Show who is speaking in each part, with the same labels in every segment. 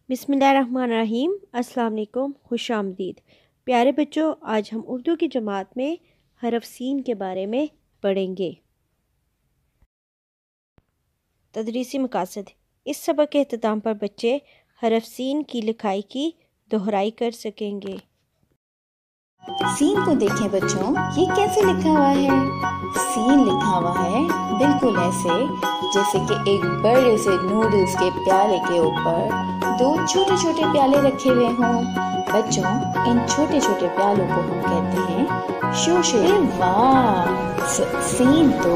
Speaker 1: बिस्मिल्लाहिर्रहमानिर्रहीम। अस्सलाम वालेकुम, खुशामदीद। प्यारे बच्चों, आज हम उर्दू की जमात में हरफ सीन के बारे में पढ़ेंगे। तदरीसी मकासद। इस सबक के अख्ताम पर बच्चे हरफ सीन की लिखाई की दोहराई कर सकेंगे।
Speaker 2: सीन को देखें बच्चों, ये कैसे लिखा हुआ है। सीन लिखा हुआ है बिल्कुल ऐसे जैसे कि एक बड़े से नूडल्स के प्याले के ऊपर दो छोटे छोटे प्याले रखे हुए हों। बच्चों, इन छोटे छोटे प्यालों को हम कहते हैं शोशे। वाह, सीन तो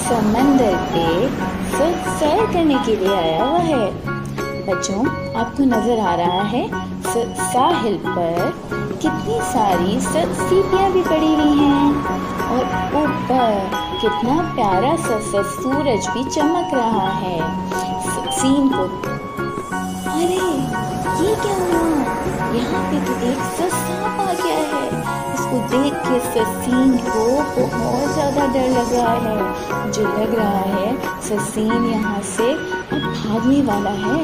Speaker 2: समंदर पे सैर करने के लिए आया हुआ है। बच्चों, आपको नजर आ रहा है साहिल पर कितनी सारी सीपियां भी पड़ी हुई हैं और ऊपर कितना प्यारा सा सूरज भी चमक रहा है। सीन को अरे ये क्या हुआ, यहाँ पे तो एक सांप आ गया है। इसको देख के सीन को बहुत ज्यादा डर लग रहा है। मुझे लग रहा है सीन यहाँ से अब भागने वाला है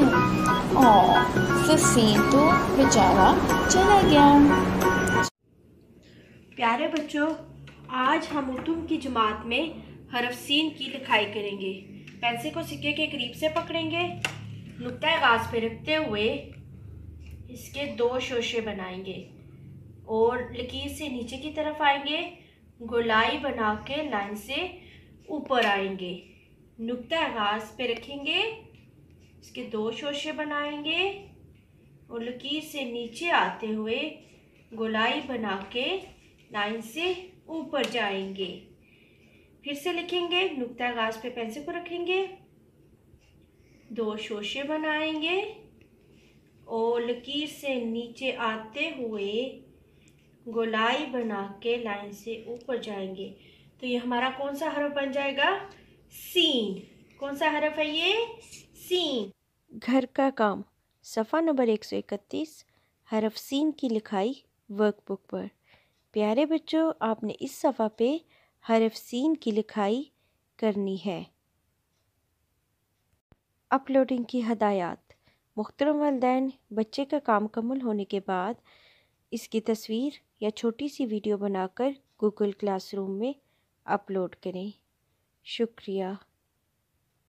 Speaker 2: और सीन तो बेचारा चला गया।
Speaker 1: प्यारे बच्चों, आज हम उर्दू की जमात में हरफ सीन की लिखाई करेंगे। पेंसिल को सिक्के के करीब से पकड़ेंगे, नुक्ता आगाज पे रखते हुए इसके दो शोशे बनाएंगे और लकीर से नीचे की तरफ आएंगे। गोलाई बना के लाइन से ऊपर आएंगे, नुक्ता आगाज पे रखेंगे, इसके दो शोशे बनाएंगे और लकीर से नीचे आते हुए गोलाई बना के लाइन से ऊपर जाएंगे। फिर से लिखेंगे, नुक्ता आगाज पे पेंसिल को रखेंगे, दो शोशे बनाएंगे और लकीर से नीचे आते हुए गोलाई बना के लाइन से ऊपर जाएंगे। तो ये हमारा कौन सा हरफ बन जाएगा? सीन। कौन सा हरफ है ये? सीन। घर का काम, सफ़ा नंबर 131, हरफ सीन की लिखाई वर्कबुक पर। प्यारे बच्चों, आपने इस सफ़ा पे हरफ सीन की लिखाई करनी है। अपलोडिंग की हदायत। मुहतरम वालिदैन, बच्चे का काम मुकम्मल होने के बाद इसकी तस्वीर या छोटी सी वीडियो बनाकर गूगल क्लासरूम में अपलोड करें। शुक्रिया।